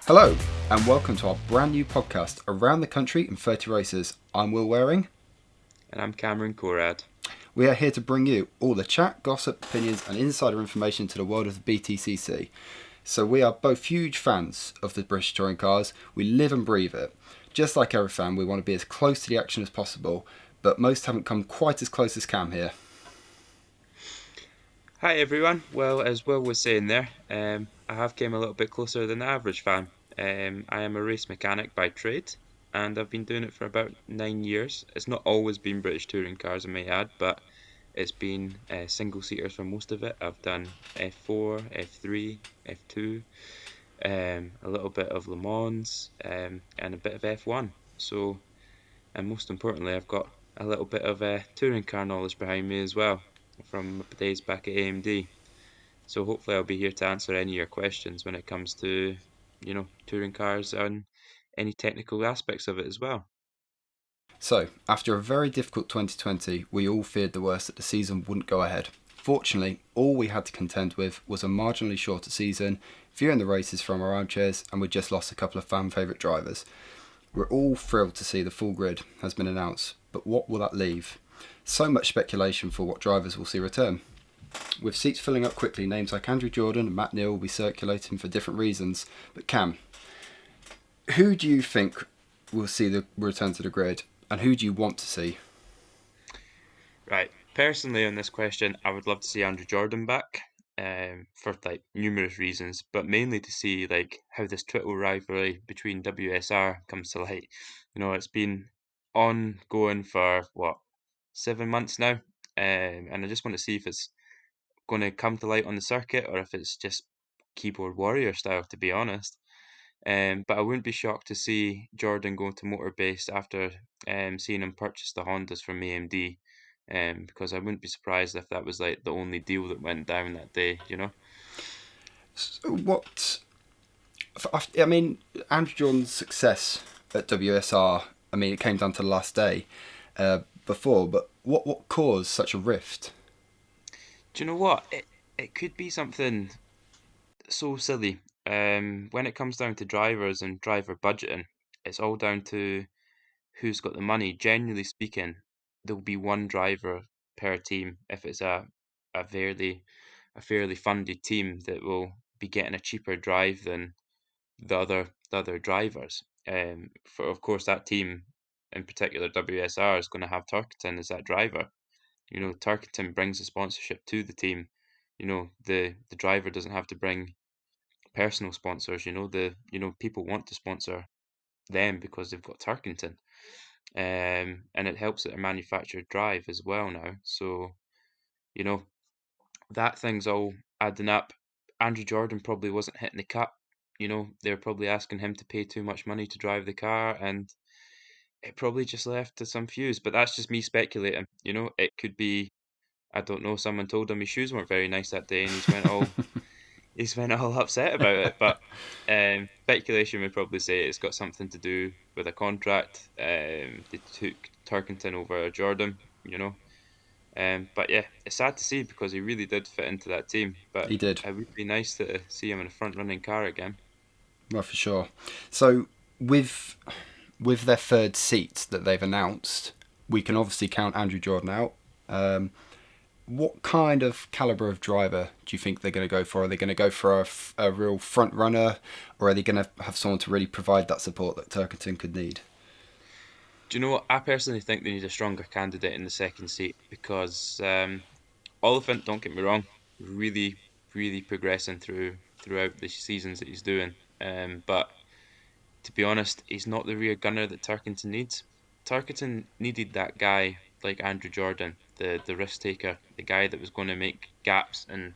Hello, and welcome to our brand new podcast, Around the Country in 30 Races. I'm Will Wareing. And I'm Cameron Korad. We are here to bring you all the chat, gossip, opinions, and insider information to the world of the BTCC. So we are both huge fans of the British Touring Cars. We live and breathe it. Just like every fan, we want to be as close to the action as possible, but most haven't come quite as close as Cam here. Hi everyone. Well, as Will was saying there, I have came a little bit closer than the average fan. I am a race mechanic by trade, and I've been doing it for about 9 years. It's not always been British touring cars, I may add, but it's been single seaters for most of it. I've done F4, F3, F2, a little bit of Le Mans, and a bit of F1. So, and most importantly, I've got a little bit of touring car knowledge behind me as well from my days back at AMD. So hopefully I'll be here to answer any of your questions when it comes to, touring cars and any technical aspects of it as well. So, after a very difficult 2020, we all feared the worst that the season wouldn't go ahead. Fortunately, all we had to contend with was a marginally shorter season, viewing the races from our armchairs, and we just lost a couple of fan favourite drivers. We're all thrilled to see the full grid has been announced, but what will that leave? So much speculation for what drivers will see return. With seats filling up quickly, names like Andrew Jordan and Matt Neal will be circulating for different reasons. But Cam, who do you think will see the return to the grid, and who do you want to see? Right. Personally, on this question, I would love to see Andrew Jordan back, for like numerous reasons, but mainly to see like how this Twitter rivalry between WSR comes to light. It's been ongoing for what, 7 months now, and I just want to see if it's going to come to light on the circuit or if it's just keyboard warrior style, to be honest. But I wouldn't be shocked to see Jordan go to Motorbase after seeing him purchase the Hondas from AMD. Because I wouldn't be surprised if that was like the only deal that went down that day. So what? I mean, Andrew Jordan's success at WSR. I mean, it came down to the last day before. But what caused such a rift? Do you know what? It could be something so silly. When it comes down to drivers and driver budgeting, it's all down to who's got the money. Generally speaking, there'll be one driver per team if it's a fairly a fairly funded team that will be getting a cheaper drive than the other drivers. For of course that team in particular WSR is going to have Turkington as that driver. Turkington brings the sponsorship to the team. The driver doesn't have to bring personal sponsors. The people want to sponsor them because they've got Turkington. And it helps that they're manufactured drive as well now. So, you know, that thing's all adding up. Andrew Jordan probably wasn't hitting the cut. They're probably asking him to pay too much money to drive the car, and it probably just left to some fuse. But that's just me speculating. It could be, I don't know, someone told him his shoes weren't very nice that day and he's went all upset about it. But speculation would probably say it's got something to do with a contract. They took Turkington over Jordan, but yeah, it's sad to see because he really did fit into that team. But He did. it would be nice to see him in a front running car again. Well, for sure. So with their third seat that they've announced, we can obviously count Andrew Jordan out. What kind of caliber of driver do you think they're going to go for? Are they going to go for a real front runner, or are they going to have someone to really provide that support that Turkington could need? Do you know what? I personally think they need a stronger candidate in the second seat because Oliphant, don't get me wrong, really, really progressing throughout the seasons that he's doing. But to be honest, he's not the rear gunner that Turkington needs. Turkington needed that guy like Andrew Jordan, the risk taker, the guy that was going to make gaps and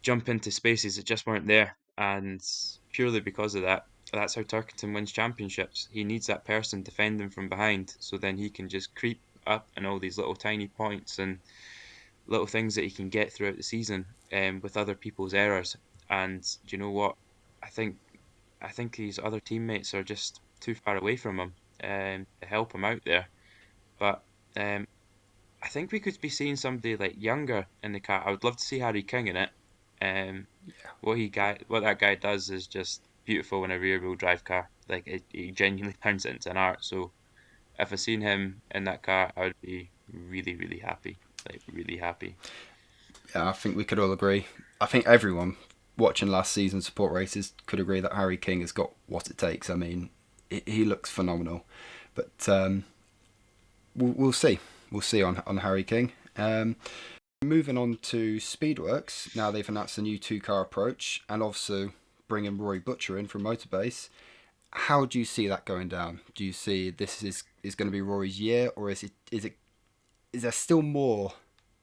jump into spaces that just weren't there. And purely because of that, that's how Turkington wins championships. He needs that person defending from behind, so then he can just creep up in all these little tiny points and little things that he can get throughout the season, with other people's errors. And do you know what? I think I think his other teammates are just too far away from him, to help him out there. But um, I think we could be seeing somebody like younger in the car. I would love to see Harry King in it. Um, what that guy does is just beautiful in a rear wheel drive car. Like it genuinely turns it into an art. So if I seen him in that car, I would be really, really happy. Like really happy. Yeah, I think we could all agree. I think everyone watching last season's support races could agree that Harry King has got what it takes. I mean, he looks phenomenal. But we'll see. We'll see on Harry King. Moving on to Speedworks. Now they've announced a new two-car approach and also bringing Rory Butcher in from Motorbase. How do you see that going down? Do you see this is going to be Rory's year, or is there still more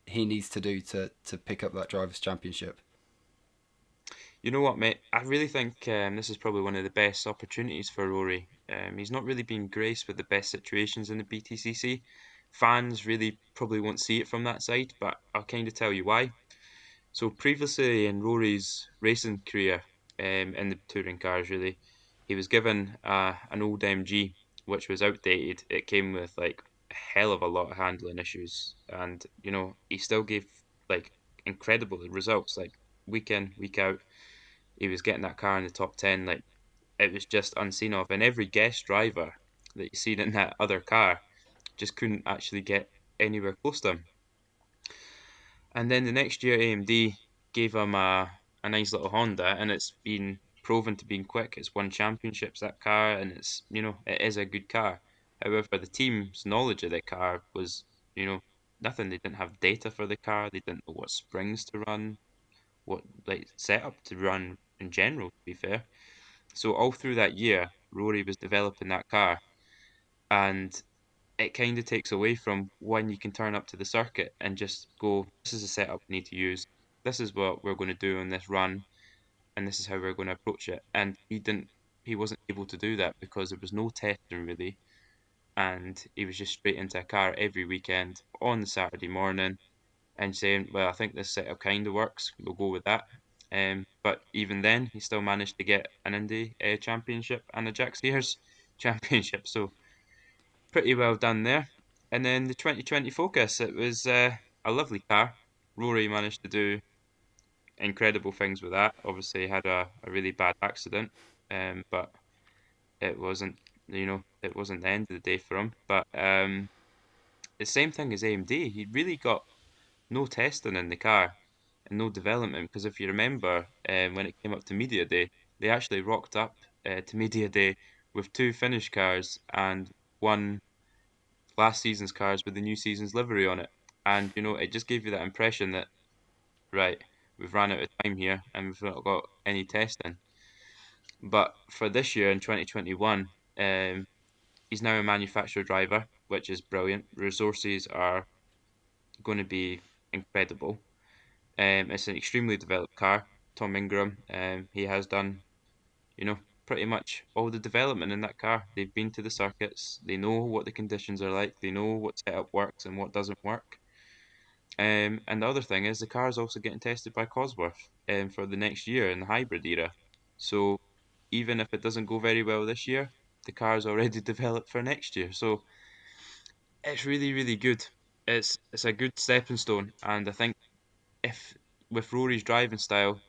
he needs to do to pick up that drivers' championship? You know what, mate? I really think this is probably one of the best opportunities for Rory. He's not really been graced with the best situations in the BTCC. Fans really probably won't see it from that side, but I'll kind of tell you why. So previously in Rory's racing career, in the touring cars, really, he was given an old MG which was outdated. It came with like a hell of a lot of handling issues, and he still gave like incredible results, like week in week out. He was getting that car in the top 10. Like it was just unseen of, and every guest driver that you seen in that other car just couldn't actually get anywhere close to him. And then the next year, AMD gave him a nice little Honda, and it's been proven to be quick. It's won championships, that car, and it is a good car. However, the team's knowledge of the car was, nothing. They didn't have data for the car. They didn't know what springs to run, what like setup to run in general, to be fair. So all through that year, Rory was developing that car, and it kind of takes away from when you can turn up to the circuit and just go, this is the setup we need to use. This is what we're going to do on this run, and this is how we're going to approach it. And he wasn't able to do that because there was no testing really, and he was just straight into a car every weekend on the Saturday morning and saying, well, I think this setup kind of works. We'll go with that. But even then, he still managed to get an Indy championship and a Jack Sears championship. So pretty well done there. And then the 2020 Focus, it was a lovely car. Rory managed to do incredible things with that. Obviously, he had a really bad accident, but it wasn't, it wasn't the end of the day for him. But the same thing as AMD, he really got no testing in the car and no development. Because if you remember, when it came up to Media Day, they actually rocked up to Media Day with two finished cars and one last season's cars with the new season's livery on it. And it just gave you that impression that right, we've ran out of time here and we've not got any testing. But for this year in 2021, he's now a manufacturer driver, which is brilliant. Resources are going to be incredible. It's an extremely developed car. Tom Ingram, he has done, pretty much all the development in that car. They've been to the circuits. They know what the conditions are like. They know what setup works and what doesn't work. And the other thing is the car is also getting tested by Cosworth for the next year in the hybrid era. So even if it doesn't go very well this year, the car is already developed for next year. So it's really, really good. It's a good stepping stone, and I think if with Rory's driving style,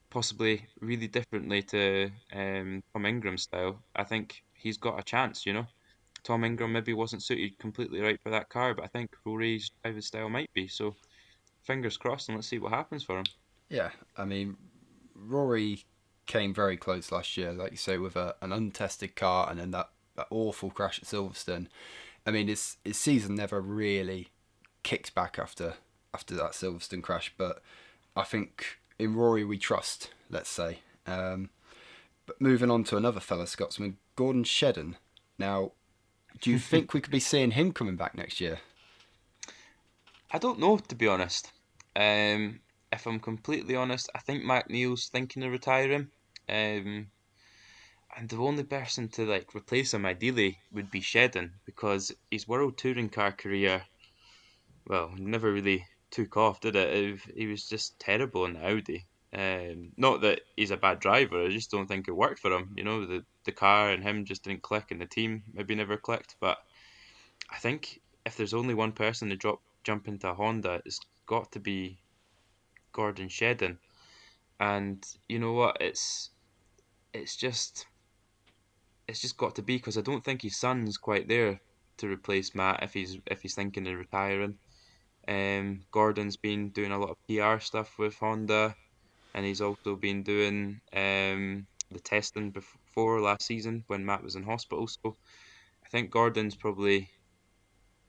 possibly really differently to Tom Ingram's style, I think he's got a chance. Tom Ingram maybe wasn't suited completely right for that car, but I think Rory's driving style might be. So fingers crossed, and let's see what happens for him. Yeah, I mean, Rory came very close last year, like you say, with an untested car and then that awful crash at Silverstone. I mean, his season never really kicked back after that Silverstone crash, but I think in Rory we trust, let's say. But moving on to another fellow Scotsman, Gordon Shedden. Now, do you think we could be seeing him coming back next year? I don't know, to be honest. If I'm completely honest, I think McNeil's thinking of retiring. Um, and the only person to like replace him ideally would be Shedden because his world touring car career, well, never really took off, did it? He was just terrible in the Audi. Not that he's a bad driver, I just don't think it worked for him. The car and him just didn't click, and the team maybe never clicked. But I think if there's only one person to jump into a Honda, it's got to be Gordon Shedden. And you know what? it's just it's just got to be because I don't think his son's quite there to replace Matt if he's thinking of retiring. Gordon's been doing a lot of PR stuff with Honda, and he's also been doing the testing before last season when Matt was in hospital. So I think Gordon's probably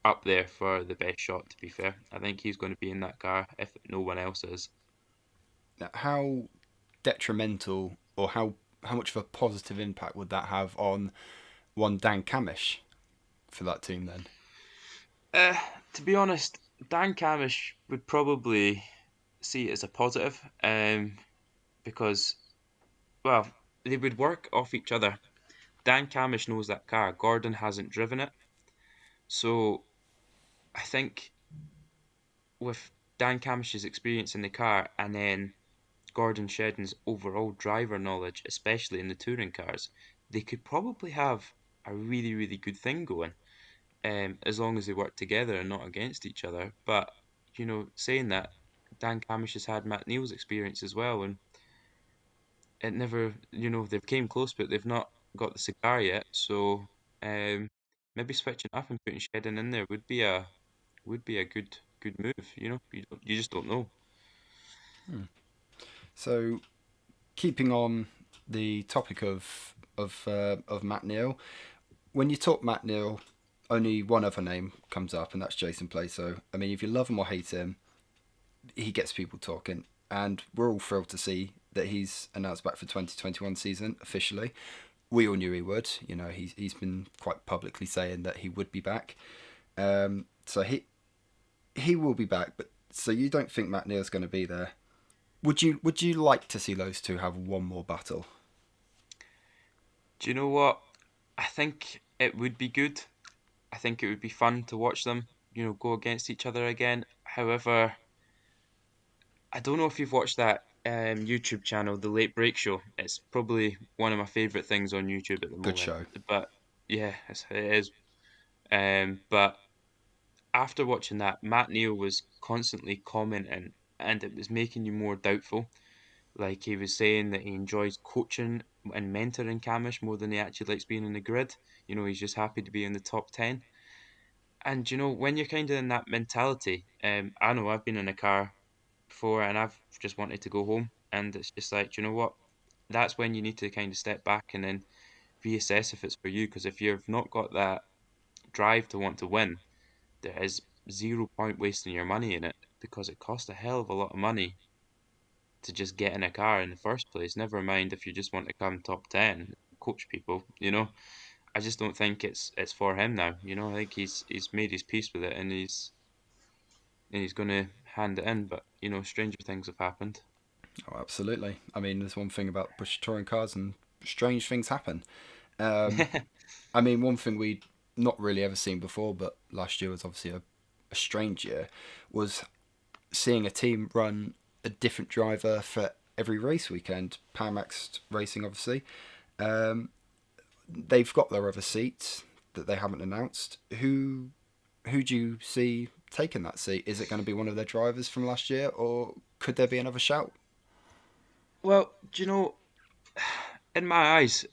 up there for the best shot. To be fair, I think he's going to be in that car if no one else is. Now, how detrimental or how much of a positive impact would that have on one Dan Camish for that team then? Uh, to be honest, Dan Camish would probably see it as a positive, because well, they would work off each other. Dan Camish knows that car. Gordon hasn't driven it, so I think with Dan Camish's experience in the car and then Gordon Shedden's overall driver knowledge, especially in the touring cars, they could probably have a really, really good thing going, as long as they work together and not against each other. But saying that, Dan Camish has had Matt Neal's experience as well, and it never, they've came close, but they've not got the cigar yet. So um, maybe switching up and putting Shedden in there would be a good move. You just don't know. So keeping on the topic of Matt Neal, when you talk Matt Neal, only one other name comes up, and that's Jason Play. So I mean, if you love him or hate him, he gets people talking, and we're all thrilled to see that he's announced back for 2021 season officially. We all knew he would. You know, he's been quite publicly saying that he would be back. So he will be back. But so you don't think Matt Neal's going to be there? Would you like to see those two have one more battle? Do you know what? I think it would be good. I think it would be fun to watch them, go against each other again. However, I don't know if you've watched that YouTube channel, The Late Break Show. It's probably one of my favorite things on YouTube at the Good moment. show. But yeah, it is. But after watching that, Matt Neal was constantly commenting, and it was making you more doubtful. Like he was saying that he enjoys coaching and mentoring Camish more than he actually likes being in the grid. He's just happy to be in the top 10. And when you're kind of in that mentality, I know I've been in a car before and I've just wanted to go home. And it's just like, you know what? That's when you need to kind of step back and then reassess if it's for you. Because if you've not got that drive to want to win, there is zero point wasting your money in it because it costs a hell of a lot of money to just get in a car in the first place. Never mind if you just want to come top 10, coach people. I just don't think it's for him now. I think he's made his peace with it and he's going to hand it in. But stranger things have happened. Oh, absolutely. I mean, there's one thing about British touring cars, and strange things happen. Um, I mean, one thing we'd not really ever seen before, but last year was obviously a strange year, was seeing a team run a different driver for every race weekend. Powermax Racing, obviously. Um, they've got their other seats that they haven't announced. Who do you see taking that seat? Is it going to be one of their drivers from last year, or could there be another shout? Well, in my eyes,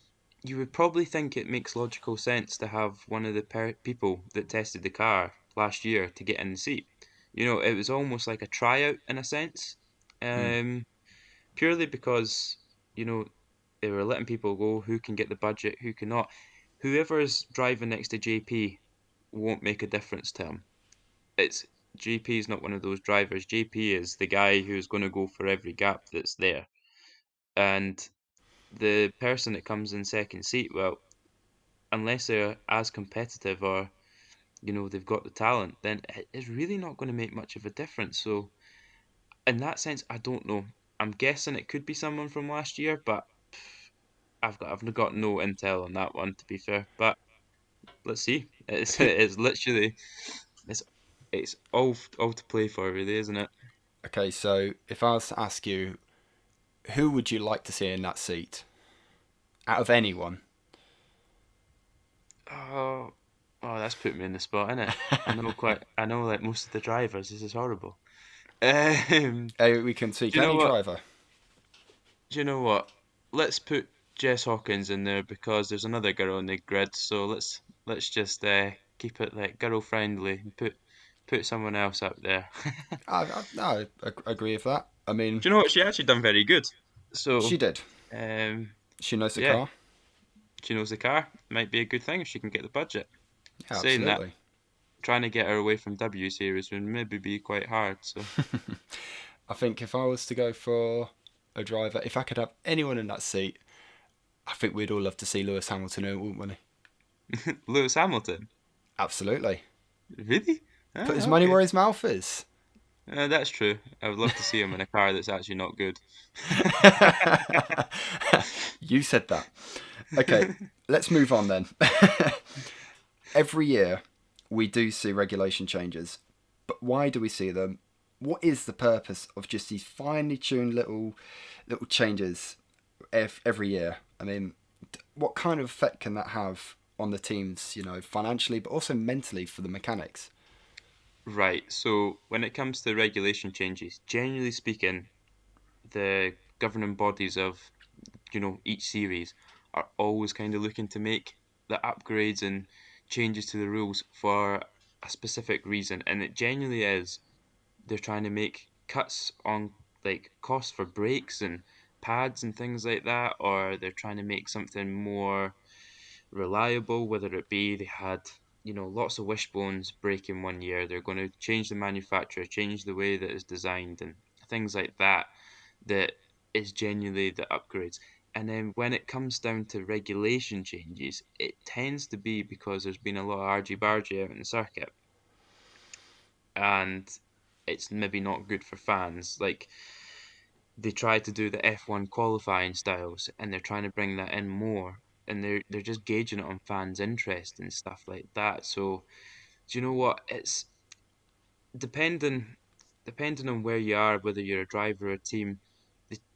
you would probably think it makes logical sense to have one of the people that tested the car last year to get in the seat. It was almost like a tryout in a sense, Hmm. um, purely because you know they were letting people go who can get the budget, who cannot. Whoever's driving next to JP won't make a difference to him. It's JP is not one of those drivers. JP is the guy who's going to go for every gap that's there, and the person that comes in second seat, well, unless they're as competitive or they've got the talent, then it's really not going to make much of a difference. So in that sense, I don't know. I'm guessing it could be someone from last year, but I've got no intel on that one to be fair. But let's see. It's literally it's it's all to play for, really, isn't it? Okay, so if I was to ask you, who would you like to see in that seat out of anyone? Oh, oh, that's put me in the spot, isn't it? I know like most of the drivers. This is horrible. Um, We can do speak you know any what? driver. Do you know what? Let's put Jess Hawkins in there because there's another girl on the grid. So let's just keep it like girl friendly and put someone else up there. I agree with that. I mean, Do you know what? She actually done very good. she So did. um, She knows the yeah, car. she knows the car. Might be a good thing if she can get the budget. Yeah, Saying that, absolutely. trying to get her away from W series would maybe be quite hard. So I think if I was to go for a driver, if I could have anyone in that seat, I think we'd all love to see Lewis Hamilton in it, wouldn't we? Lewis Hamilton, Absolutely. really? Put his Ah, money okay. where his mouth is. That's true. I would love to see him in a car that's actually not good. You said that. Okay, let's move on then. Every year, we do see regulation changes, but why do we see them? What is the purpose of just these finely tuned little changes every year? I mean, what kind of effect can that have on the teams? Financially, but also mentally for the mechanics. Right. So when it comes to regulation changes, generally speaking, the governing bodies of each series are always kind of looking to make the upgrades and changes to the rules for a specific reason, and it genuinely is they're trying to make cuts on like costs for brakes and pads and things like that, or they're trying to make something more reliable, whether it be they had lots of wishbones breaking one year, they're going to change the manufacturer, change the way that it's designed and things like that, that is genuinely the upgrades. And then when it comes down to regulation changes, it tends to be because there's been a lot of argy-bargy out in the circuit, and it's maybe not good for fans. Like they try to do the F1 qualifying styles, and they're trying to bring that in more, and they're just gauging it on fans' interest and stuff like that. So do you know what? It's depending depending on where you are, whether you're a driver or a team,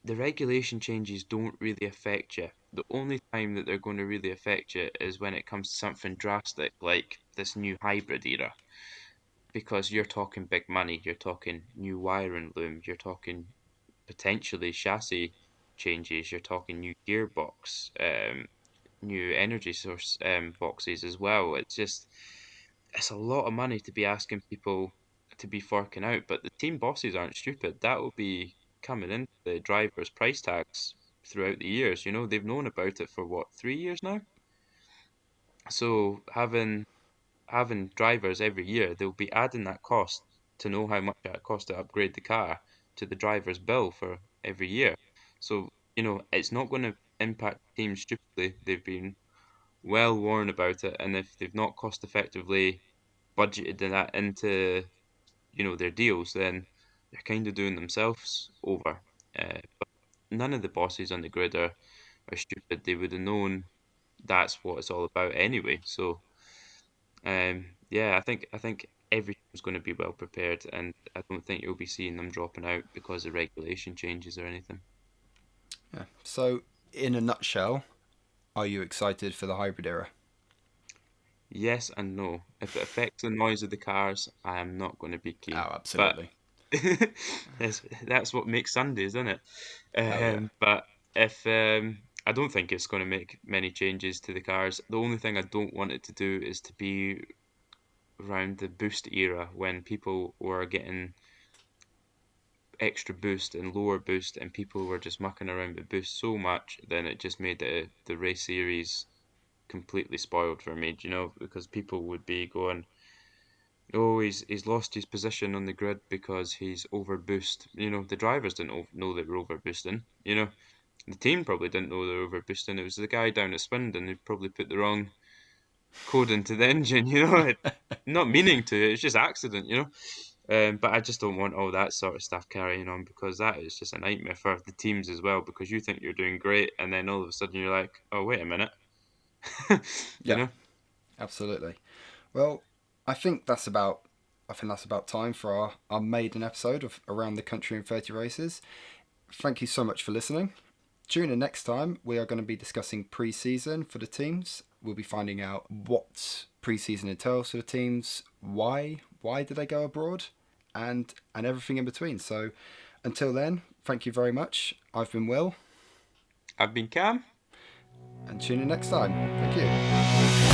the regulation changes don't really affect you. The only time that they're going to really affect you is when it comes to something drastic like this new hybrid era, because you're talking big money, you're talking new wiring looms, you're talking potentially chassis changes, you're talking new gearbox, new energy source boxes as well. It's a lot of money to be asking people to be forking out, but the team bosses aren't stupid. That will be coming into the drivers' price tags throughout the years. They've known about it for what, 3 years now? So having drivers every year, they'll be adding that cost to know how much it costs to upgrade the car to the driver's bill for every year. So, it's not going to impact teams stupidly. They've been well warned about it, and if they've not cost effectively budgeted that into, their deals, then they're kind of doing themselves over. But none of the bosses on the grid are stupid. They would have known that's what it's all about anyway. So yeah, I think every team's going to be well prepared, and I don't think you'll be seeing them dropping out because of regulation changes or anything. Yeah. So, in a nutshell, are you excited for the hybrid era? Yes and no. If it affects the noise of the cars, I am not going to be keen. Oh, But absolutely. that's what makes Sundays, isn't it? Oh yeah. But if I don't think it's going to make many changes to the cars. The only thing I don't want it to do is to be around the boost era when people were getting extra boost and lower boost, and people were just mucking around with boost so much, then it just made the race series completely spoiled for me, because people would be going, "Oh, he's lost his position on the grid because he's over boost." The drivers didn't know they were over boosting. The team probably didn't know they were over boosting. It was the guy down at Swindon who probably put the wrong code into the engine. Not meaning to. It's just accident. But I just don't want all that sort of stuff carrying on, because that is just a nightmare for the teams as well, because you think you're doing great and then all of a sudden you're like, oh, wait a minute. you Yeah, know? absolutely. Well, I think that's about. I think that's about time for our maiden episode of Around the Country in 30 Races. Thank you so much for listening. Tune in next time. We are going to be discussing pre-season for the teams. We'll be finding out what pre-season entails for the teams, why do they go abroad, and everything in between. So until then, thank you very much. I've been Will. I've been Cam. and tune in next time. Thank you.